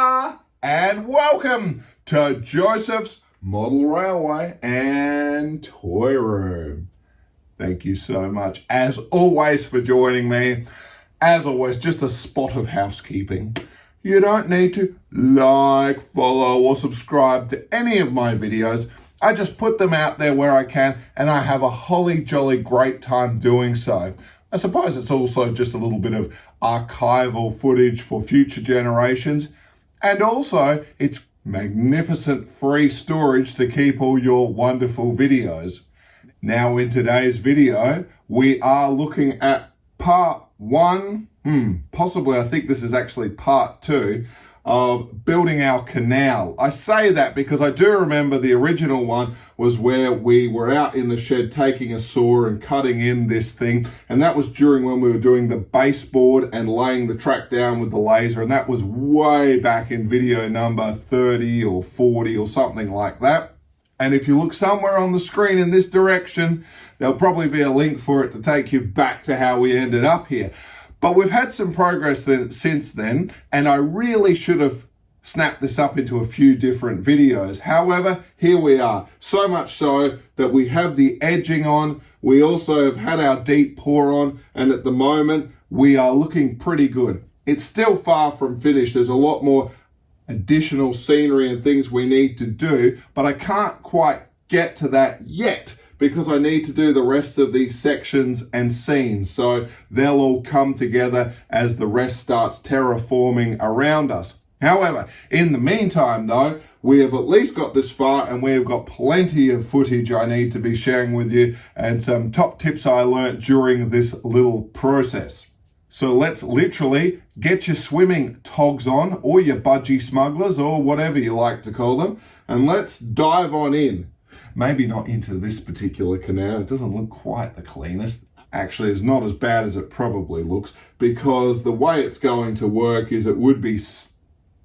Ta-da! And welcome to Josef's Model Railway and Toy Room. Thank you so much, as always, for joining me. As always, just a spot of housekeeping. You don't need to like, follow, or subscribe to any of my videos. I just put them out there where I can, and I have a holly jolly great time doing so. I suppose it's also just a little bit of archival footage for future generations. And also, it's magnificent free storage to keep all your wonderful videos. Now, in today's video, we are looking at part one, possibly I think this is actually part two, of building our canal. I say that because I do remember the original one was where we were out in the shed taking a saw and cutting in this thing, and that was during when we were doing the baseboard and laying the track down with the laser, and that was way back in video number 30 or 40 or something like that. And if you look somewhere on the screen in this direction, there'll probably be a link for it to take you back to how we ended up here. But we've had some progress since then, and I really should have snapped this up into a few different videos. However, here we are. So much so that we have the edging on. We also have had our deep pour on, and at the moment, we are looking pretty good. It's still far from finished. There's a lot more additional scenery and things we need to do, but I can't quite get to that yet, because I need to do the rest of these sections and scenes. So they'll all come together as the rest starts terraforming around us. However, in the meantime though, we have at least got this far, and we have got plenty of footage I need to be sharing with you and some top tips I learnt during this little process. So let's literally get your swimming togs on, or your budgie smugglers, or whatever you like to call them, and let's dive on in. Maybe not into this particular canal. It doesn't look quite the cleanest. Actually, it's not as bad as it probably looks, because the way it's going to work is it would be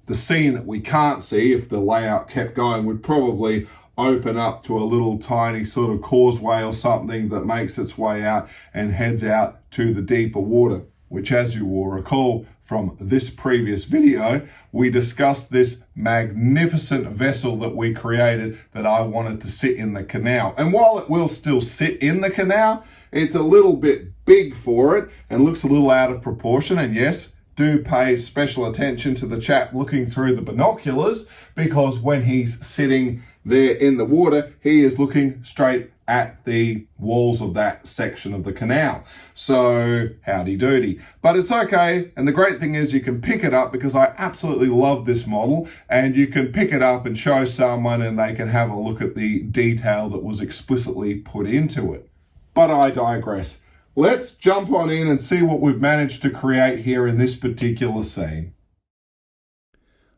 the scene that we can't see if the layout kept going would probably open up to a little tiny sort of causeway or something that makes its way out and heads out to the deeper water, which, as you will recall from this previous video, we discussed this magnificent vessel that we created that I wanted to sit in the canal. And while it will still sit in the canal, it's a little bit big for it and looks a little out of proportion. And yes, do pay special attention to the chap looking through the binoculars, because when he's sitting there in the water, he is looking straight at the walls of that section of the canal. So howdy doody. But it's okay, and the great thing is you can pick it up, because I absolutely love this model, and you can pick it up and show someone and they can have a look at the detail that was explicitly put into it. But I digress. Let's jump on in and see what we've managed to create here in this particular scene.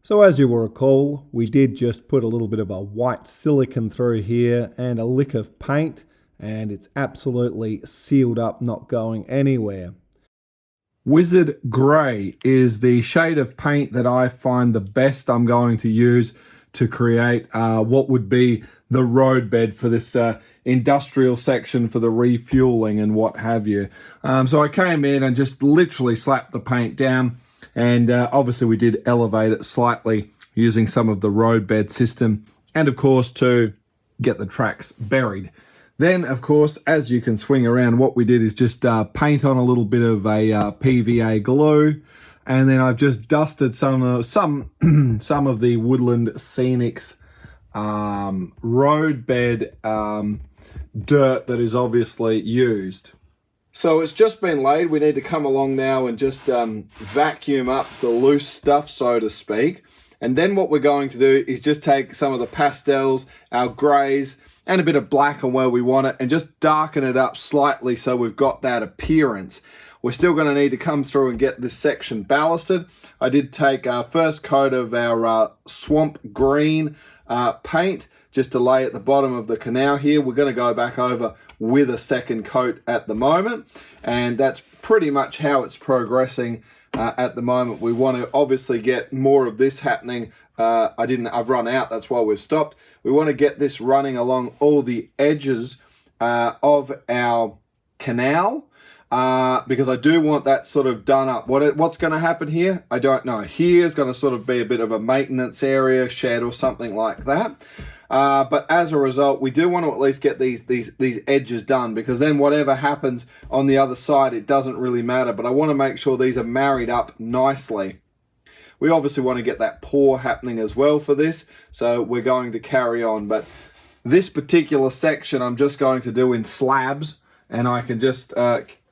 So as you will recall, we did just put a little bit of a white silicone through here and a lick of paint, and it's absolutely sealed up, not going anywhere. Wizard Grey is the shade of paint that I find the best I'm going to use to create what would be the roadbed for this industrial section for the refueling and what have you. So I came in and just literally slapped the paint down. And obviously we did elevate it slightly using some of the roadbed system, and of course to get the tracks buried. Then of course, as you can swing around, what we did is just paint on a little bit of a PVA glue, and then I've just dusted some of the Woodland Scenics roadbed dirt that is obviously used. So it's just been laid. We need to come along now and just vacuum up the loose stuff, so to speak. And then what we're going to do is just take some of the pastels, our greys, and a bit of black on where we want it, and just darken it up slightly so we've got that appearance. We're still going to need to come through and get this section ballasted. I did take our first coat of our swamp green paint just to lay at the bottom of the canal here. We're going to go back over with a second coat at the moment, and that's pretty much how it's progressing at the moment. We want to obviously get more of this happening. I've run out, that's why we've stopped. We want to get this running along all the edges of our canal. because I do want that sort of done up. What's going to happen here, I don't know. Here's going to sort of be a bit of a maintenance area, shed or something like that. But as a result, we do want to at least get these edges done, because then whatever happens on the other side, it doesn't really matter. But I want to make sure these are married up nicely. We obviously want to get that pour happening as well for this, so we're going to carry on. But this particular section I'm just going to do in slabs, and I can just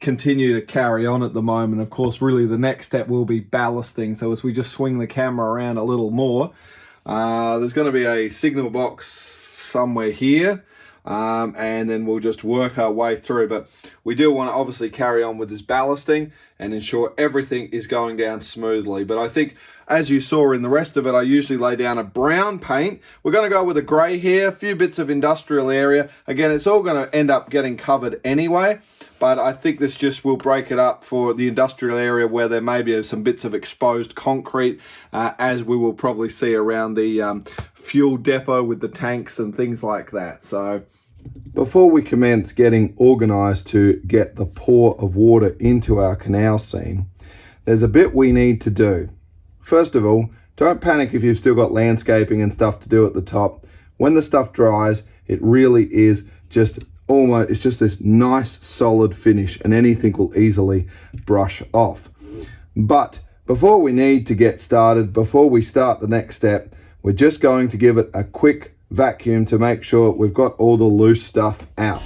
continue to carry on at the moment. Of course, really the next step will be ballasting. So as we just swing the camera around a little more, there's going to be a signal box somewhere here, and then we'll just work our way through. But we do want to obviously carry on with this ballasting and ensure everything is going down smoothly. But I think, as you saw in the rest of it, I usually lay down a brown paint. We're going to go with a grey here, a few bits of industrial area. Again, it's all going to end up getting covered anyway, but I think this just will break it up for the industrial area where there may be some bits of exposed concrete, as we will probably see around the fuel depot with the tanks and things like that. So before we commence getting organised to get the pour of water into our canal scene, there's a bit we need to do. First of all, don't panic if you've still got landscaping and stuff to do at the top. When the stuff dries, it really is just almost, it's just this nice solid finish, and anything will easily brush off. But before we need to get started, before we start the next step, we're just going to give it a quick vacuum to make sure we've got all the loose stuff out.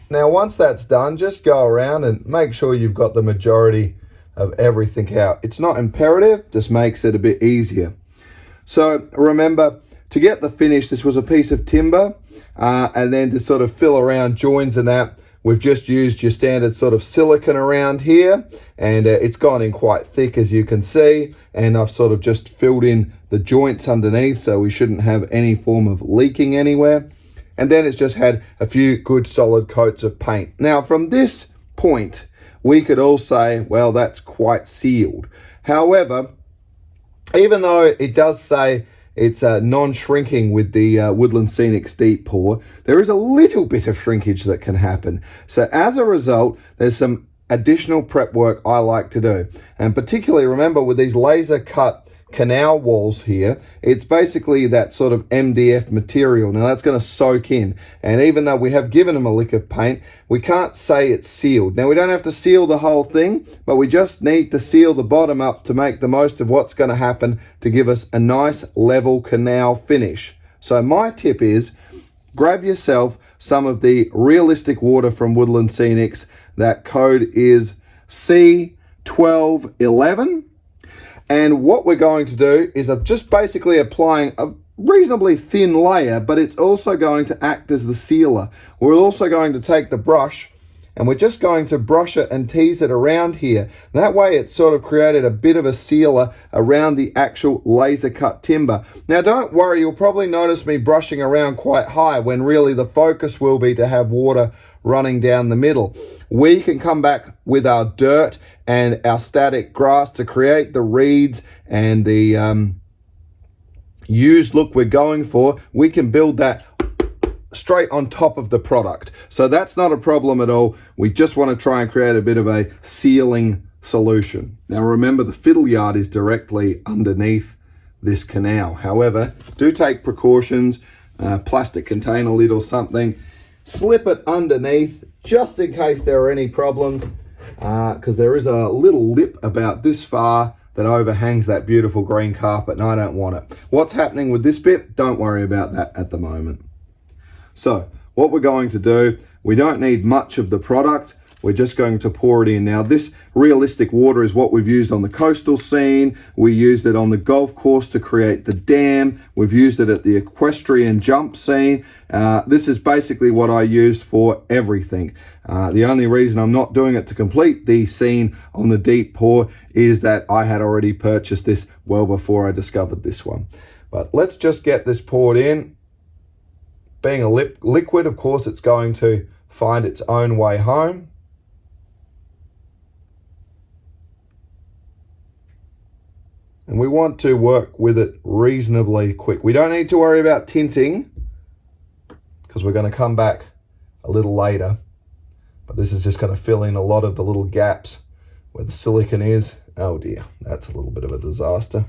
Now, once that's done, just go around and make sure you've got the majority of everything out. It's not imperative, just makes it a bit easier. So remember, to get the finish, this was a piece of timber, and then to sort of fill around joins and that, we've just used your standard sort of silicone around here, and it's gone in quite thick, as you can see, and I've sort of just filled in the joints underneath, so we shouldn't have any form of leaking anywhere. And then it's just had a few good solid coats of paint. Now, from this point, we could all say, well, that's quite sealed. However, even though it does say it's non-shrinking with the Woodland Scenics Deep pour, there is a little bit of shrinkage that can happen. So as a result, there's some additional prep work I like to do. And particularly, remember, with these laser cut canal walls here, it's basically that sort of MDF material. Now that's going to soak in, and even though we have given them a lick of paint, we can't say it's sealed. Now we don't have to seal the whole thing, but we just need to seal the bottom up to make the most of what's going to happen to give us a nice level canal finish. So my tip is, grab yourself some of the realistic water from Woodland Scenics. That code is C1211. And what we're going to do is just basically applying a reasonably thin layer, but it's also going to act as the sealer. We're also going to take the brush, and we're just going to brush it and tease it around here. That way it's sort of created a bit of a sealer around the actual laser cut timber. Now don't worry, you'll probably notice me brushing around quite high when really the focus will be to have water running down the middle. We can come back with our dirt and our static grass to create the reeds and the used look we're going for. We can build that straight on top of the product. So that's not a problem at all. We just want to try and create a bit of a sealing solution. Now remember, the fiddle yard is directly underneath this canal. However, do take precautions, plastic container lid or something. Slip it underneath just in case there are any problems, because there is a little lip about this far that overhangs that beautiful green carpet, and I don't want it. What's happening with this bit? Don't worry about that at the moment. So what we're going to do, we don't need much of the product. We're just going to pour it in. Now this realistic water is what we've used on the coastal scene. We used it on the golf course to create the dam. We've used it at the equestrian jump scene. This is basically what I used for everything. The only reason I'm not doing it to complete the scene on the deep pour is that I had already purchased this well before I discovered this one. But let's just get this poured in. Being a liquid, of course, it's going to find its own way home. And we want to work with it reasonably quick. We don't need to worry about tinting because we're going to come back a little later. But this is just going to fill in a lot of the little gaps where the silicone is. Oh dear, that's a little bit of a disaster.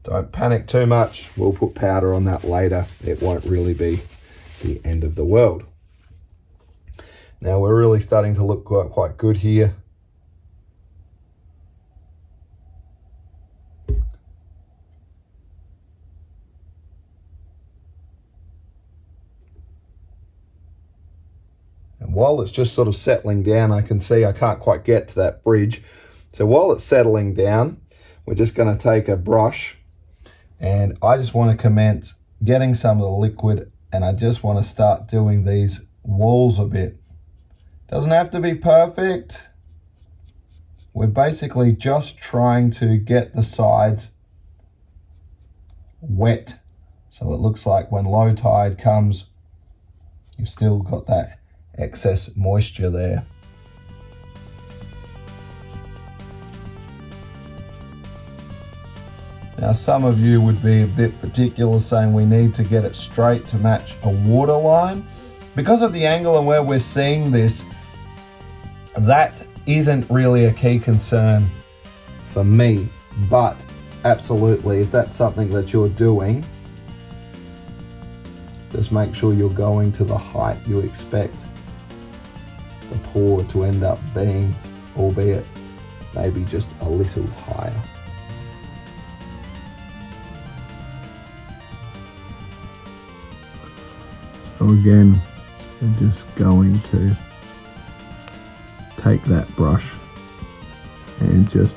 Don't panic too much. We'll put powder on that later. It won't really be the end of the world. Now we're really starting to look quite good here. And while it's just sort of settling down, I can see I can't quite get to that bridge. So while it's settling down, we're just going to take a brush. And I just want to commence getting some of the liquid, and I just want to start doing these walls a bit. Doesn't have to be perfect. We're basically just trying to get the sides wet. So it looks like when low tide comes, you've still got that excess moisture there. Now some of you would be a bit particular, saying we need to get it straight to match a water line. Because of the angle and where we're seeing this, that isn't really a key concern for me, but absolutely, if that's something that you're doing, just make sure you're going to the height you expect the pour to end up being, albeit maybe just a little higher. So again, we're just going to take that brush and just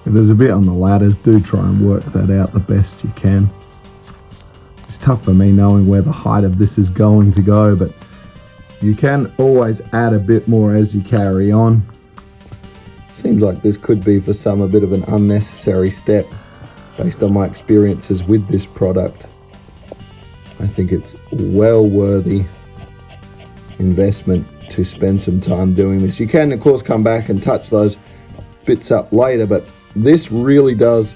if there's a bit on the ladders, do try and work that out the best you can. It's tough for me knowing where the height of this is going to go, but you can always add a bit more as you carry on. Seems like this could be for some a bit of an unnecessary step based on my experiences with this product. I think it's well worthy investment to spend some time doing this. You can of course come back and touch those bits up later, but this really does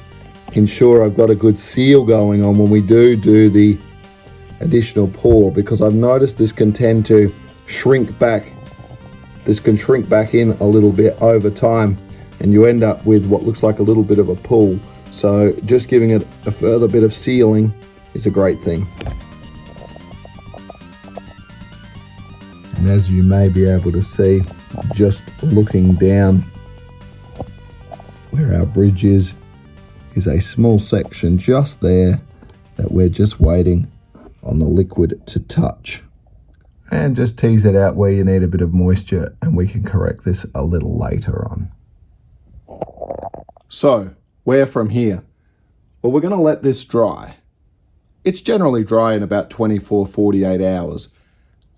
ensure I've got a good seal going on when we do the additional pour, because I've noticed this can tend to shrink back. This can shrink back in a little bit over time and you end up with what looks like a little bit of a pool. So just giving it a further bit of sealing is a great thing. And as you may be able to see, just looking down where our bridge is a small section just there that we're just waiting on the liquid to touch. And just tease it out where you need a bit of moisture, and we can correct this a little later on. So, where from here? Well, we're going to let this dry. It's generally dry in about 24-48 hours.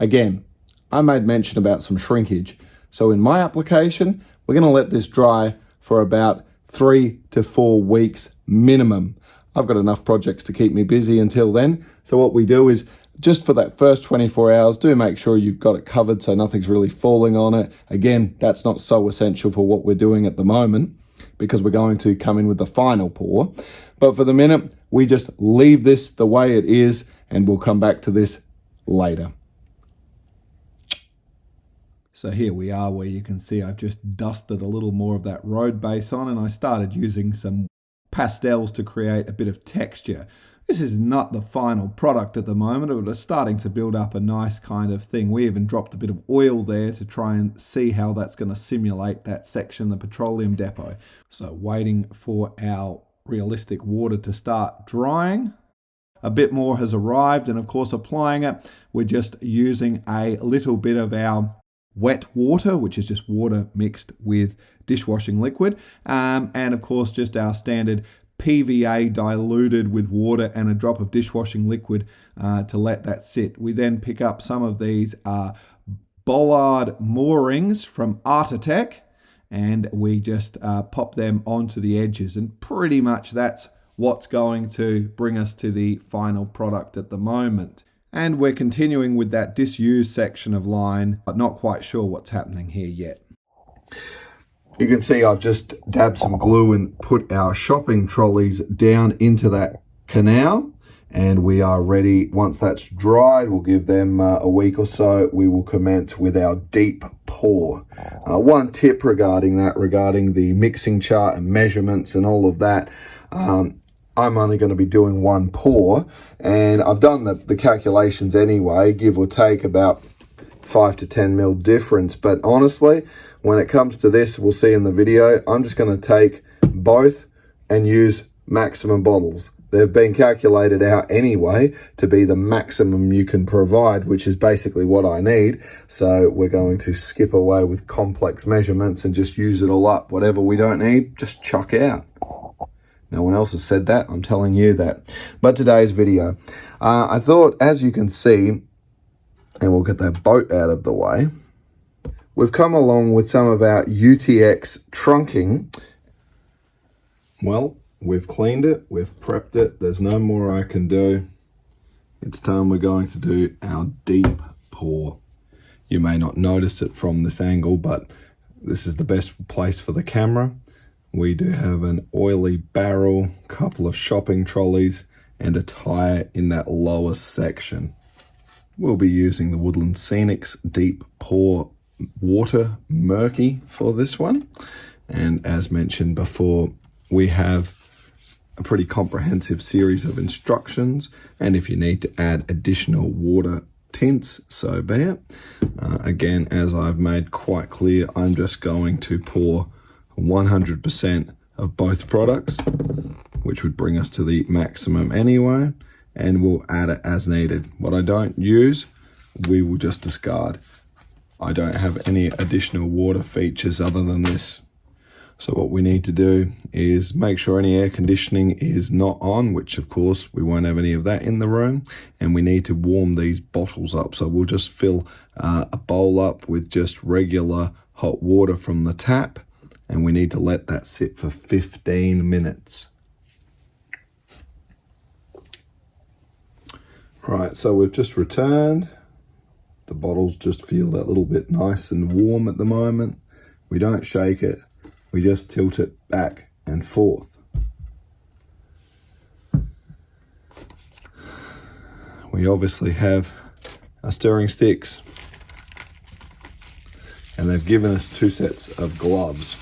Again, I made mention about some shrinkage. So in my application, we're going to let this dry for about 3 to 4 weeks minimum. I've got enough projects to keep me busy until then. So what we do is, just for that first 24 hours, do make sure you've got it covered so nothing's really falling on it. Again, that's not so essential for what we're doing at the moment because we're going to come in with the final pour. But for the minute, we just leave this the way it is and we'll come back to this later. So here we are where you can see I've just dusted a little more of that road base on, and I started using some pastels to create a bit of texture. This is not the final product at the moment, but it's starting to build up a nice kind of thing. We even dropped a bit of oil there to try and see how that's going to simulate that section, the petroleum depot. So waiting for our realistic water to start drying. A bit more has arrived, and of course applying it, we're just using a little bit of our wet water, which is just water mixed with dishwashing liquid, and of course just our standard PVA diluted with water and a drop of dishwashing liquid to let that sit. We then pick up some of these bollard moorings from Artite, and we just pop them onto the edges, and pretty much that's what's going to bring us to the final product at the moment. And we're continuing with that disused section of line, but not quite sure what's happening here yet. You can see I've just dabbed some glue and put our shopping trolleys down into that canal, and we are ready. Once that's dried, we'll give them a week or so. We will commence with our deep pour. One tip regarding the mixing chart and measurements and all of that, I'm only going to be doing one pour, and I've done the calculations anyway, give or take about 5 to 10 mil difference. But honestly, when it comes to this, we'll see in the video, I'm just going to take both and use maximum bottles. They've been calculated out anyway to be the maximum you can provide, which is basically what I need. So we're going to skip away with complex measurements and just use it all up. Whatever we don't need, just chuck out. No one else has said that, I'm telling you that. But today's video, I thought, as you can see, and we'll get that boat out of the way, we've come along with some of our UTX trunking. Well, we've cleaned it, we've prepped it, there's no more I can do. It's time we're going to do our deep pour. You may not notice it from this angle, but this is the best place for the camera. We do have an oily barrel, couple of shopping trolleys, and a tire in that lowest section. We'll be using the Woodland Scenics Deep Pour Water Murky for this one. And as mentioned before, we have a pretty comprehensive series of instructions, and if you need to add additional water tints, so be it. Again, as I've made quite clear, I'm just going to pour 100% of both products, which would bring us to the maximum anyway, and we'll add it as needed. What I don't use, we will just discard. I don't have any additional water features other than this. So what we need to do is make sure any air conditioning is not on, which of course we won't have any of that in the room, and we need to warm these bottles up. So we'll just fill a bowl up with just regular hot water from the tap, and we need to let that sit for 15 minutes. Right, so we've just returned. The bottles just feel that little bit nice and warm at the moment. We don't shake it. We just tilt it back and forth. We obviously have our stirring sticks, and they've given us 2 sets of gloves.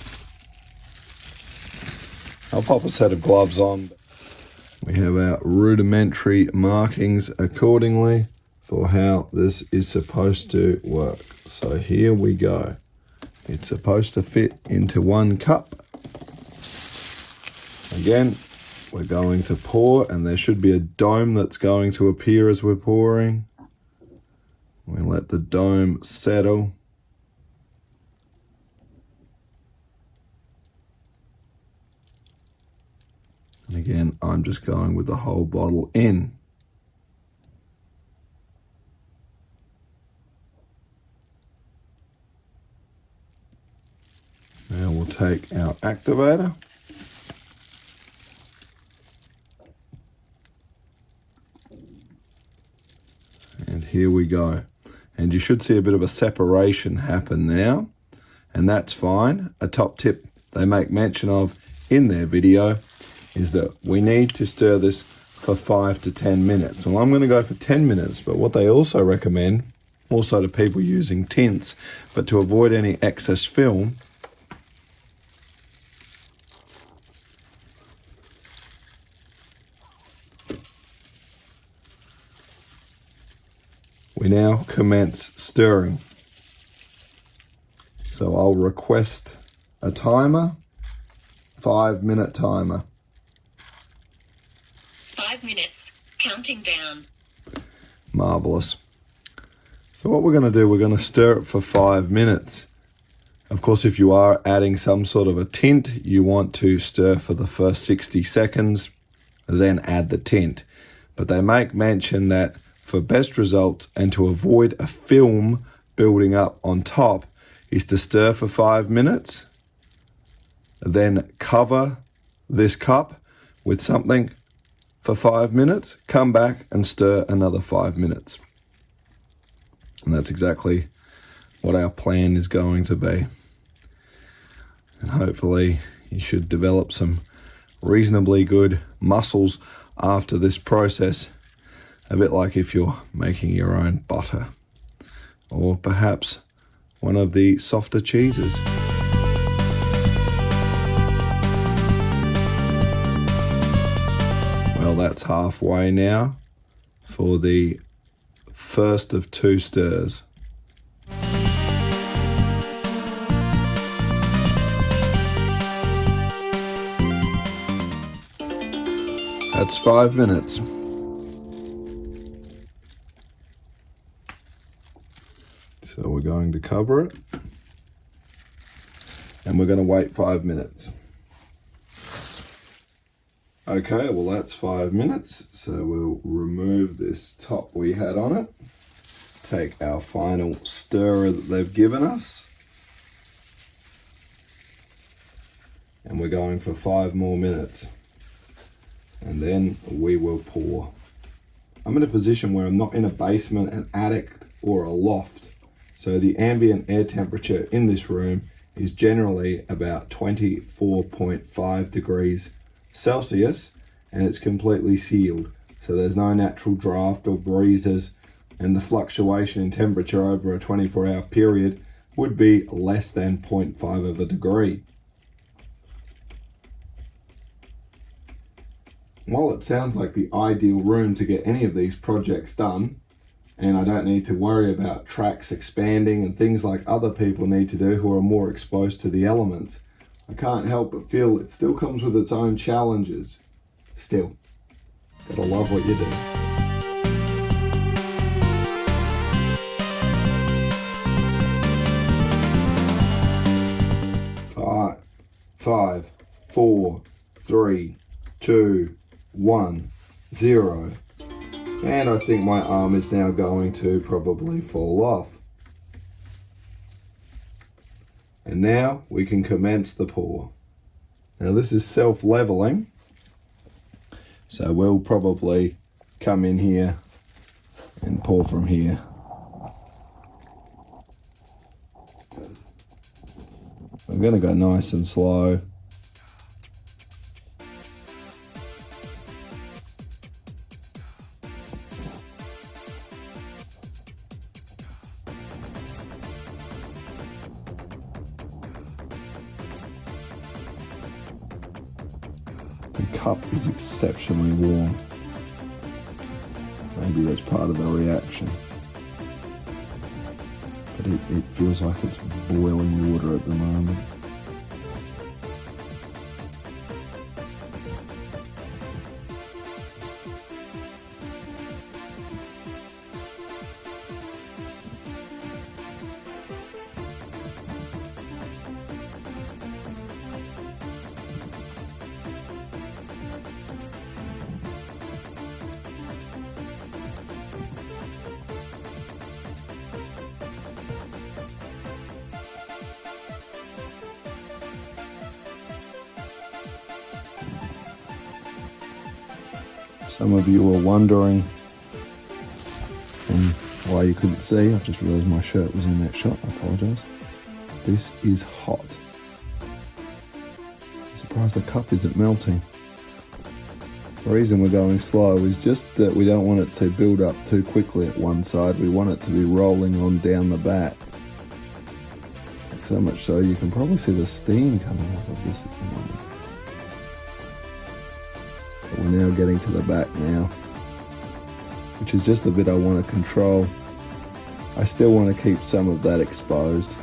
I'll pop a set of gloves on. We have our rudimentary markings accordingly for how this is supposed to work. So here we go. It's supposed to fit into 1 cup. Again, we're going to pour, and there should be a dome that's going to appear as we're pouring. We let the dome settle. And again, I'm just going with the whole bottle in. Now we'll take our activator. And here we go. And you should see a bit of a separation happen now, and that's fine. A top tip they make mention of in their video is that we need to stir this for 5 to 10 minutes. Well, I'm going to go for 10 minutes, but what they also recommend, also to people using tints, but to avoid any excess film, we now commence stirring. So I'll request a timer, 5-minute timer. 5 minutes, counting down. Marvelous. So what we're going to do, we're going to stir it for 5 minutes. Of course, if you are adding some sort of a tint, you want to stir for the first 60 seconds, then add the tint. But they make mention that for best results and to avoid a film building up on top is to stir for 5 minutes, then cover this cup with something for 5 minutes, come back and stir another 5 minutes. And that's exactly what our plan is going to be. And hopefully you should develop some reasonably good muscles after this process, a bit like if you're making your own butter, or perhaps one of the softer cheeses. Well, that's halfway now for the first of 2 stirs. That's 5 minutes. So we're going to cover it and we're going to wait 5 minutes. Okay, well that's 5 minutes. So we'll remove this top we had on it. Take our final stirrer that they've given us. And we're going for 5 more minutes. And then we will pour. I'm in a position where I'm not in a basement, an attic, or a loft. So the ambient air temperature in this room is generally about 24.5 degrees Celsius, and it's completely sealed. So there's no natural draft or breezes, and the fluctuation in temperature over a 24-hour period would be less than 0.5 of a degree. While it sounds like the ideal room to get any of these projects done, and I don't need to worry about tracks expanding and things like other people need to do who are more exposed to the elements, I can't help but feel it still comes with its own challenges. Still, gotta love what you do. Five, 4, 3, 2, 1, 0. And I think my arm is now going to probably fall off. And now we can commence the pour. Now this is self-leveling, so we'll probably come in here and pour from here. I'm going to go nice and slow. The cup is exceptionally warm. Maybe that's part of the reaction. But it feels like it's boiling water at the moment. Some of you were wondering why you couldn't see. I've just realised my shirt was in that shot. I apologise. This is hot. I'm surprised the cup isn't melting. The reason we're going slow is just that we don't want it to build up too quickly at one side. We want it to be rolling on down the back. So much so you can probably see the steam coming off of this at the moment. But we're now getting to the back now, which is just a bit I want to control. I still want to keep some of that exposed.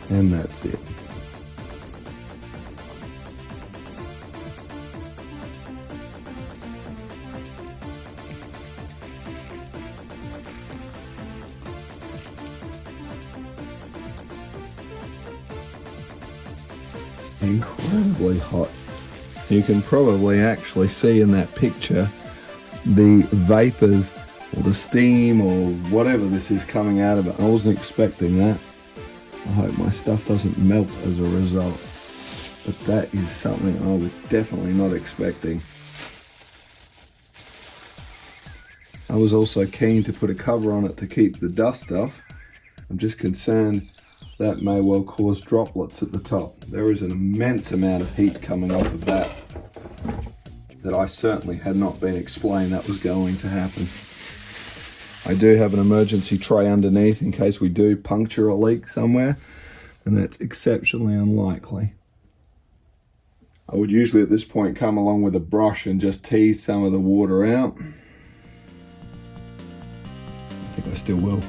And that's it. incredibly hot. You can probably actually see in that picture the vapors or the steam or whatever this is coming out of it. I wasn't expecting that. I hope my stuff doesn't melt as a result. But that is something I was definitely not expecting. I was also keen to put a cover on it to keep the dust off. I'm just concerned that may well cause droplets at the top. There is an immense amount of heat coming off of that I certainly had not been explained that was going to happen. I do have an emergency tray underneath in case we do puncture a leak somewhere, and that's exceptionally unlikely. I would usually at this point come along with a brush and just tease some of the water out. I think I still will.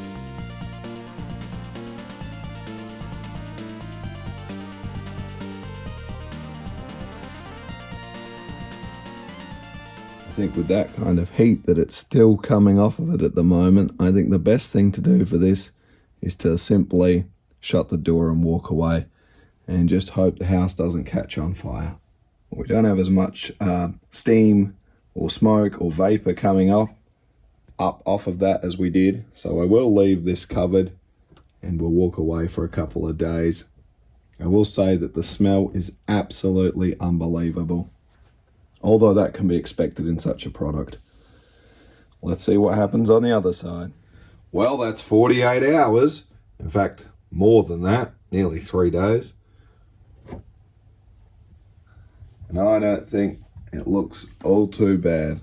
I think with that kind of heat that it's still coming off of it at the moment, I think the best thing to do for this is to simply shut the door and walk away and just hope the house doesn't catch on fire. We don't have as much steam or smoke or vapor coming off of that as we did, so I will leave this covered and we'll walk away for a couple of days. I will say that the smell is absolutely unbelievable, although that can be expected in such a product. Let's see what happens on the other side. Well, that's 48 hours. In fact, more than that, nearly 3 days. And I don't think it looks all too bad.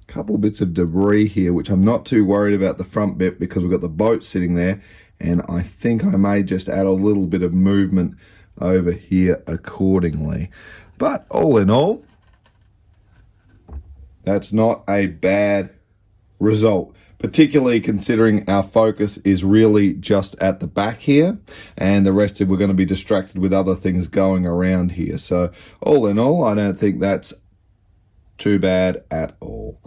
A couple bits of debris here, which I'm not too worried about the front bit because we've got the boat sitting there, and I think I may just add a little bit of movement over here accordingly. But all in all, that's not a bad result, particularly considering our focus is really just at the back here, and the rest of we're going to be distracted with other things going around here. So all in all, I don't think that's too bad at all.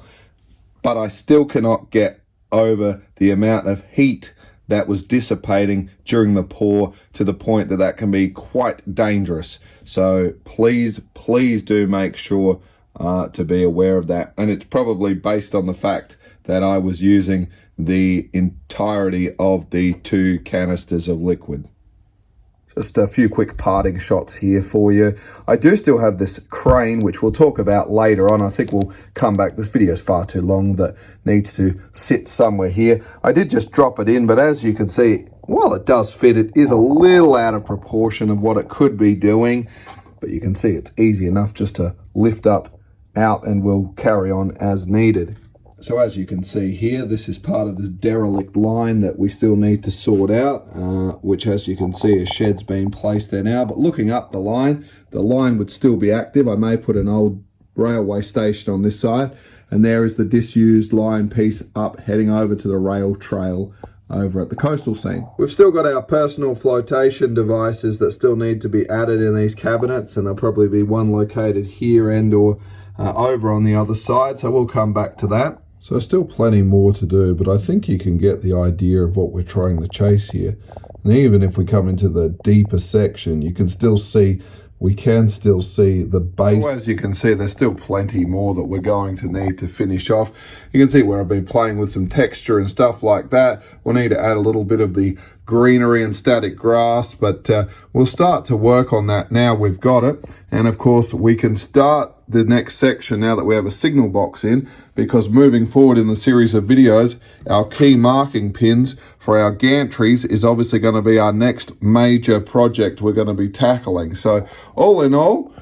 But I still cannot get over the amount of heat that was dissipating during the pour to the point that can be quite dangerous. So please do make sure to be aware of that. And it's probably based on the fact that I was using the entirety of the 2 canisters of liquid. Just a few quick parting shots here for you. I do still have this crane, which we'll talk about later on. I think we'll come back. This video is far too long, that needs to sit somewhere here. I did just drop it in, but as you can see, while it does fit, it is a little out of proportion of what it could be doing. But you can see it's easy enough just to lift up, out, and we'll carry on as needed. So as you can see here, this is part of this derelict line that we still need to sort out, which as you can see, a shed's been placed there now. But looking up the line would still be active. I may put an old railway station on this side, and there is the disused line piece up heading over to the rail trail over at the coastal scene. We've still got our personal flotation devices that still need to be added in these cabinets, and there'll probably be one located here and or over on the other side, so we'll come back to that. So still plenty more to do, but I think you can get the idea of what we're trying to chase here. And even if we come into the deeper section, you can still see, we can still see the base. Well, as you can see, there's still plenty more that we're going to need to finish off. You can see where I've been playing with some texture and stuff like that. We'll need to add a little bit of the greenery and static grass, but we'll start to work on that now we've got it. And of course, we can start the next section now that we have a signal box in, because moving forward in the series of videos, our key marking pins for our gantries is obviously going to be our next major project we're going to be tackling. So all in all,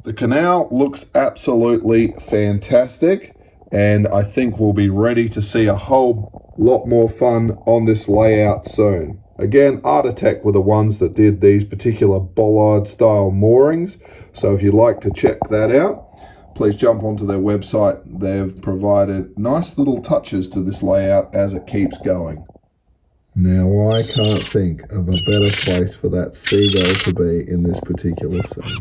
the canal looks absolutely fantastic, and I think we'll be ready to see a whole lot more fun on this layout soon. Again, Artite were the ones that did these particular bollard style moorings, so if you'd like to check that out, please jump onto their website. They've provided nice little touches to this layout as it keeps going. Now I can't think of a better place for that seagull to be in this particular scene.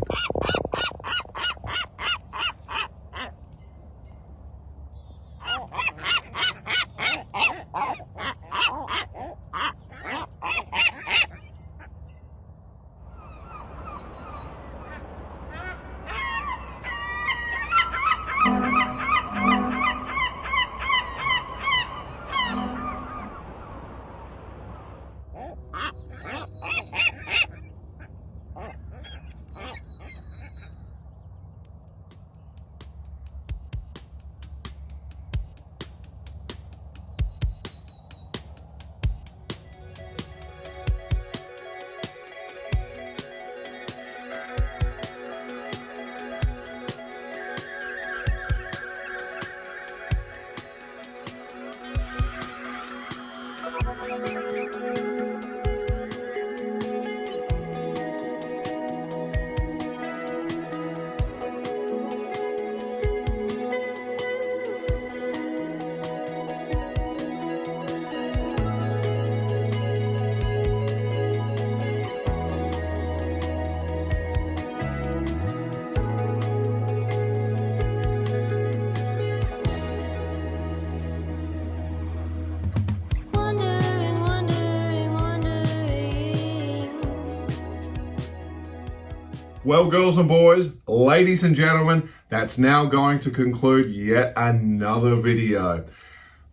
Well, girls and boys, ladies and gentlemen, that's now going to conclude yet another video.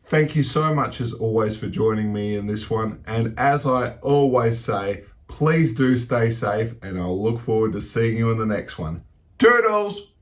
Thank you so much as always for joining me in this one. And as I always say, please do stay safe and I'll look forward to seeing you in the next one. Toodles!